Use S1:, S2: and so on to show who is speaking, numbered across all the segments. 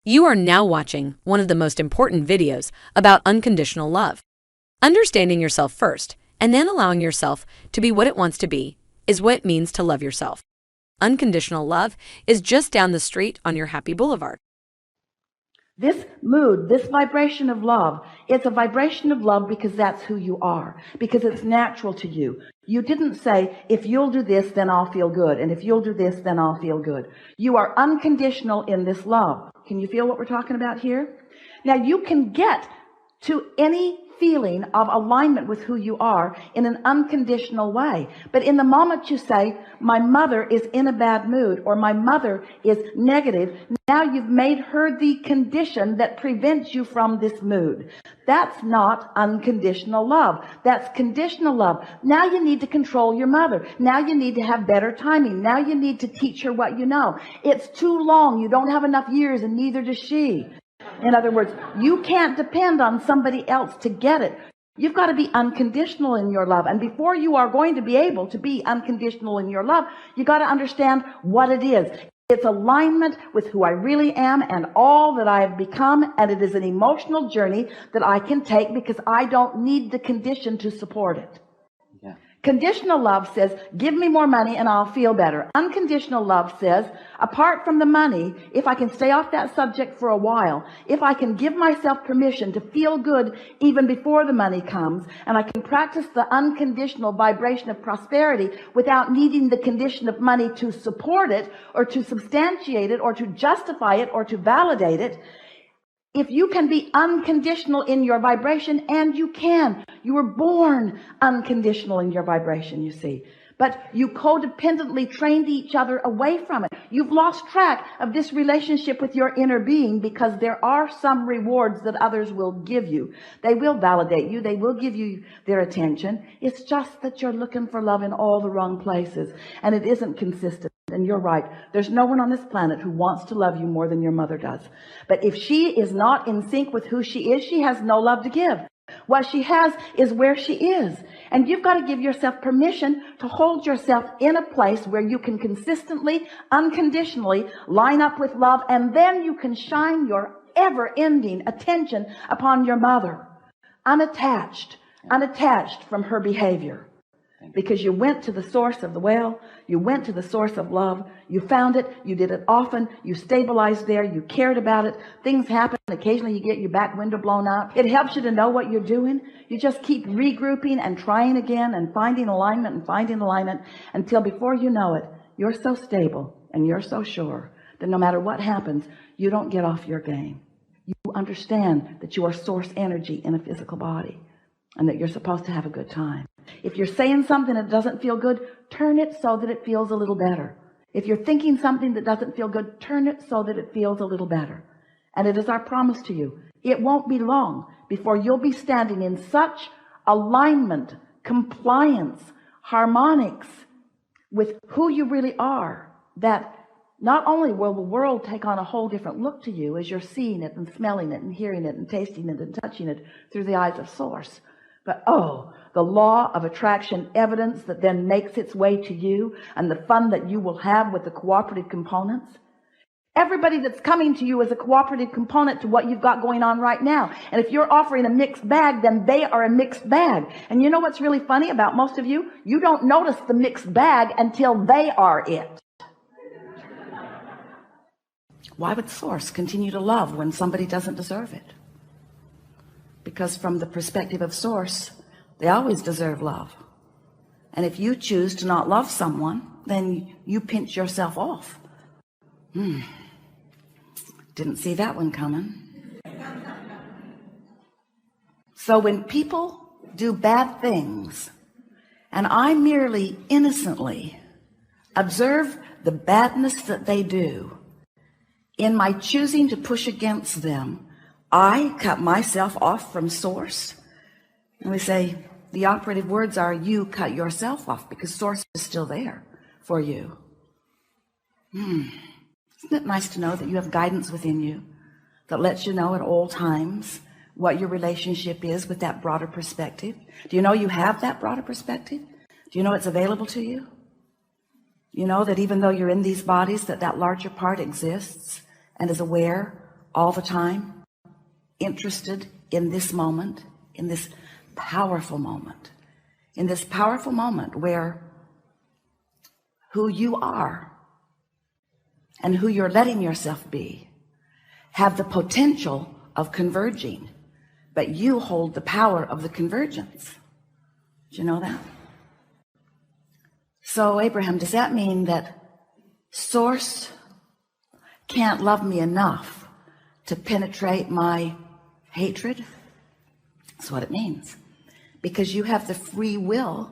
S1: You are now watching one of the most important videos about unconditional love. Understanding yourself first and then allowing yourself to be what it wants to be is what it means to love yourself. Unconditional love is just down the street on your happy boulevard.
S2: This mood, this vibration of love, it's a vibration of love because that's who you are, because it's natural to you. You didn't say, if you'll do this, then I'll feel good. And if you'll do this, then I'll feel good. You are unconditional in this love. Can you feel what we're talking about here? Now you can get to any feeling of alignment with who you are in an unconditional way. But in the moment you say, my mother is in a bad mood, or my mother is negative, now you've made her the condition that prevents you from this mood. That's not unconditional love. That's conditional love. Now you need to control your mother. Now you need to have better timing. Now you need to teach her what you know. It's too long. You don't have enough years, and neither does she. In other words, you can't depend on somebody else to get it. You've got to be unconditional in your love. And before you are going to be able to be unconditional in your love, you got to understand what it is. It's alignment with who I really am and all that I have become. And it is an emotional journey that I can take because I don't need the condition to support it. Conditional love says, give me more money and I'll feel better. Unconditional love says, apart from the money, if I can stay off that subject for a while, if I can give myself permission to feel good even before the money comes, and I can practice the unconditional vibration of prosperity without needing the condition of money to support it or to substantiate it or to justify it or to validate it, if you can be unconditional in your vibration, and you were born unconditional in your vibration, you see, but you codependently trained each other away from it. You've lost track of this relationship with your inner being because there are some rewards that others will give you. They will validate you. They will give you their attention. It's just that you're looking for love in all the wrong places, and it isn't consistent. And you're right. There's no one on this planet who wants to love you more than your mother does. But if she is not in sync with who she is, she has no love to give. What she has is where she is. And you've got to give yourself permission to hold yourself in a place where you can consistently, unconditionally line up with love. And then you can shine your ever-ending attention upon your mother, unattached from her behavior. Because you went to the source of the well, you went to the source of love, you found it, you did it often, you stabilized there, you cared about it, things happen, occasionally you get your back window blown out. It helps you to know what you're doing. You just keep regrouping and trying again and finding alignment until before you know it, you're so stable and you're so sure that no matter what happens, you don't get off your game. You understand that you are source energy in a physical body and that you're supposed to have a good time. If you're saying something that doesn't feel good, turn it so that it feels a little better. If you're thinking something that doesn't feel good, turn it so that it feels a little better. And it is our promise to you. It won't be long before you'll be standing in such alignment, compliance, harmonics with who you really are, that not only will the world take on a whole different look to you as you're seeing it and smelling it and hearing it and tasting it and touching it through the eyes of Source, but the law of attraction evidence that then makes its way to you and the fun that you will have with the cooperative components. Everybody that's coming to you is a cooperative component to what you've got going on right now. And if you're offering a mixed bag, then they are a mixed bag. And you know what's really funny about most of you? You don't notice the mixed bag until they are it. Why would Source continue to love when somebody doesn't deserve it? Because from the perspective of Source, they always deserve love. And if you choose to not love someone, then you pinch yourself off. Didn't see that one coming. So when people do bad things, and I merely innocently observe the badness that they do, in my choosing to push against them, I cut myself off from Source. And we say the operative words are, you cut yourself off, because Source is still there for you. Isn't it nice to know that you have guidance within you that lets you know at all times what your relationship is with that broader perspective? Do you know you have that broader perspective? Do you know it's available to you? You know that even though you're in these bodies, that larger part exists and is aware all the time, interested in this moment, in this powerful moment, where who you are and who you're letting yourself be have the potential of converging, but you hold the power of the convergence. Did you know that? So, Abraham, does that mean that Source can't love me enough to penetrate my hatred? That's what it means. Because you have the free will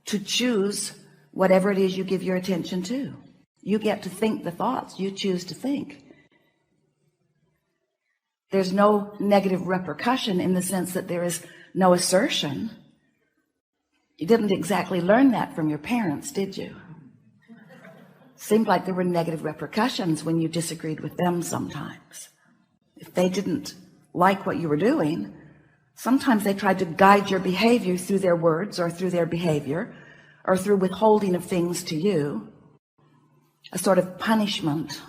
S2: to choose whatever it is you give your attention to. You get to think the thoughts you choose to think. There's no negative repercussion in the sense that there is no assertion. You didn't exactly learn that from your parents, did you? Seemed like there were negative repercussions when you disagreed with them sometimes. If they didn't like what you were doing, sometimes they tried to guide your behavior through their words or through their behavior or through withholding of things to you, a sort of punishment.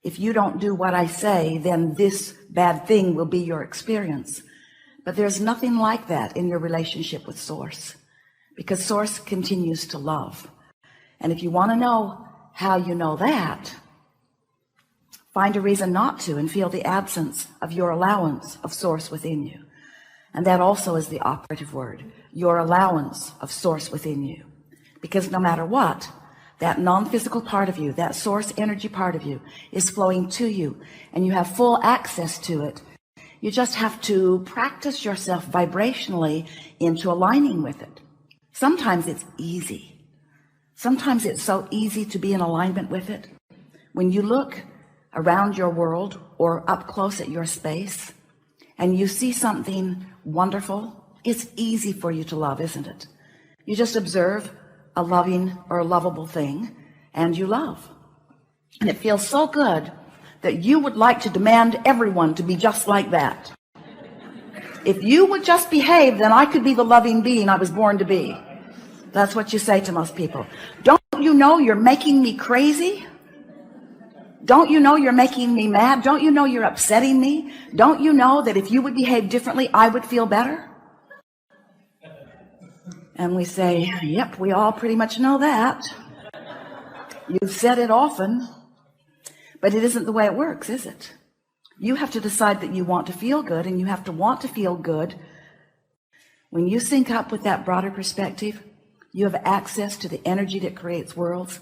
S2: If you don't do what I say, then this bad thing will be your experience. But there's nothing like that in your relationship with Source, because Source continues to love. And if you want to know how you know that, find a reason not to and feel the absence of your allowance of Source within you. And that also is the operative word, your allowance of Source within you. Because no matter what, that non-physical part of you, that Source energy part of you is flowing to you, and you have full access to it. You just have to practice yourself vibrationally into aligning with it. Sometimes it's easy. Sometimes it's so easy to be in alignment with it. When you look around your world or up close at your space and you see something wonderful, it's easy for you to love, isn't it? You just observe a loving or a lovable thing and you love. And it feels so good that you would like to demand everyone to be just like that. If you would just behave, then I could be the loving being I was born to be. That's what you say to most people. Don't you know you're making me crazy? Don't you know you're making me mad? Don't you know you're upsetting me? Don't you know that if you would behave differently, I would feel better? And we say, yep, we all pretty much know that. You've said it often, but it isn't the way it works, is it? You have to decide that you want to feel good, and you have to want to feel good. When you sync up with that broader perspective, you have access to the energy that creates worlds.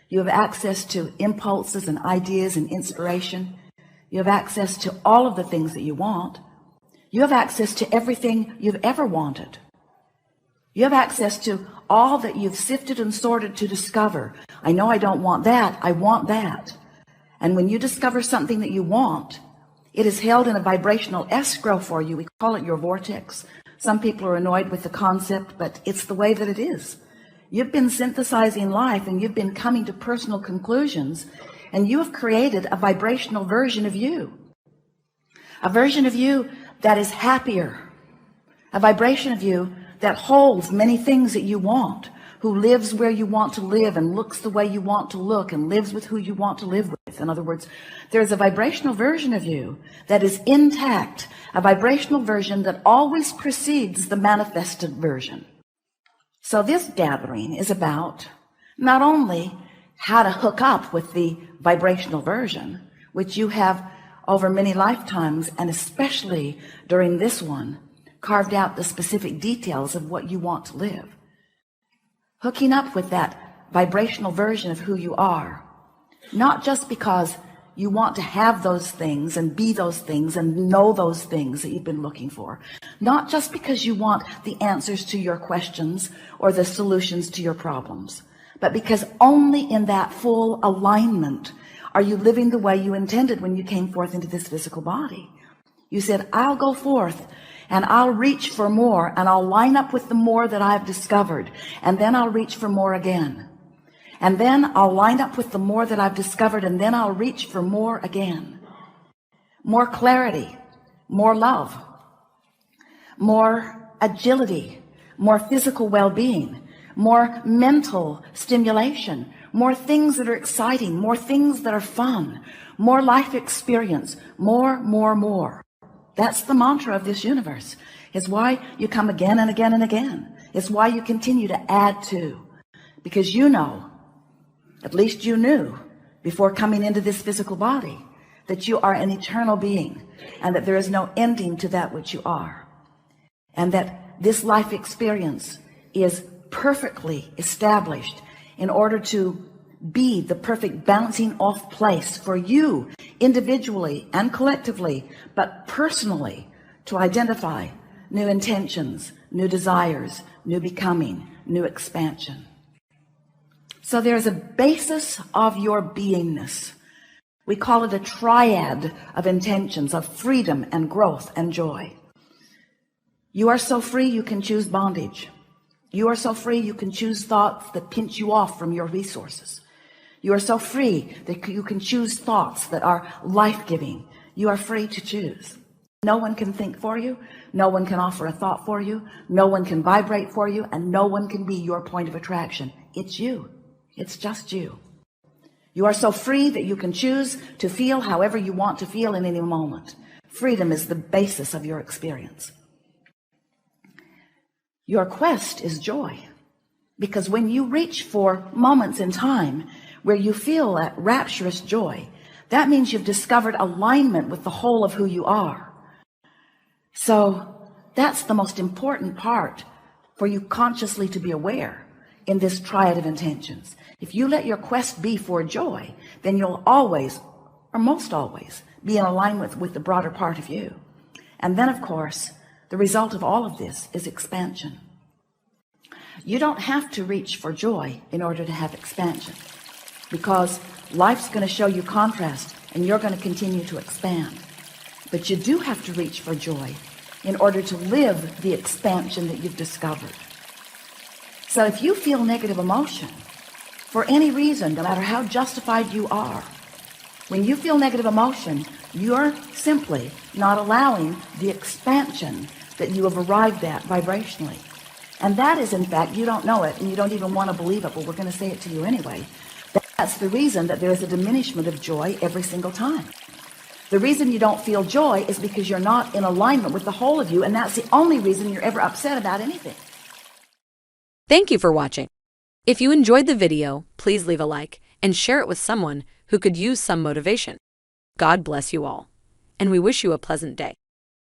S2: You have access to impulses and ideas and inspiration. You have access to all of the things that you want. You have access to everything you've ever wanted. You have access to all that you've sifted and sorted to discover. I know I don't want that. I want that. And when you discover something that you want, it is held in a vibrational escrow for you. We call it your vortex. Some people are annoyed with the concept, but it's the way that it is. You've been synthesizing life and you've been coming to personal conclusions, and you have created a vibrational version of you. A version of you that is happier. A vibration of you that holds many things that you want, who lives where you want to live and looks the way you want to look and lives with who you want to live with. In other words, there's a vibrational version of you that is intact, a vibrational version that always precedes the manifested version. So this gathering is about not only how to hook up with the vibrational version, which you have over many lifetimes, and especially during this one, carved out the specific details of what you want to live. Hooking up with that vibrational version of who you are, not just because you want to have those things and be those things and know those things that you've been looking for, not just because you want the answers to your questions or the solutions to your problems, but because only in that full alignment are you living the way you intended when you came forth into this physical body. You said, I'll go forth and I'll reach for more, and I'll line up with the more that I've discovered, and then I'll reach for more again. And then I'll line up with the more that I've discovered, and then I'll reach for more again. More clarity, more love, more agility, more physical well-being, more mental stimulation, more things that are exciting, more things that are fun, more life experience, more. That's the mantra of this universe. It's why you come again and again and again. It's why you continue to add to, because you know, at least you knew before coming into this physical body, that you are an eternal being and that there is no ending to that which you are, and that this life experience is perfectly established in order to be the perfect bouncing off place for you individually and collectively, but personally, to identify new intentions, new desires, new becoming, new expansion. So there's a basis of your beingness. We call it a triad of intentions of freedom and growth and joy. You are so free you can choose bondage. You are so free you can choose thoughts that pinch you off from your resources. You are so free that you can choose thoughts that are life-giving. You are free to choose. No one can think for you. No one can offer a thought for you. No one can vibrate for you, and no one can be your point of attraction. It's you. It's just you. You are so free that you can choose to feel however you want to feel in any moment. Freedom is the basis of your experience. Your quest is joy, because when you reach for moments in time where you feel that rapturous joy, that means you've discovered alignment with the whole of who you are. So that's the most important part for you consciously to be aware in this triad of intentions. If you let your quest be for joy, then you'll always, or most always, be in alignment with the broader part of you. And then, of course, the result of all of this is expansion. You don't have to reach for joy in order to have expansion, because life's going to show you contrast and you're going to continue to expand. But you do have to reach for joy in order to live the expansion that you've discovered. So if you feel negative emotion for any reason, no matter how justified you are, when you feel negative emotion, you're simply not allowing the expansion that you have arrived at vibrationally. And that is, in fact, you don't know it and you don't even want to believe it, but we're going to say it to you anyway. That's the reason that there is a diminishment of joy every single time. The reason you don't feel joy is because you're not in alignment with the whole of you, and that's the only reason you're ever upset about anything.
S1: Thank you for watching. If you enjoyed the video, please leave a like and share it with someone who could use some motivation. God bless you all, and we wish you a pleasant day.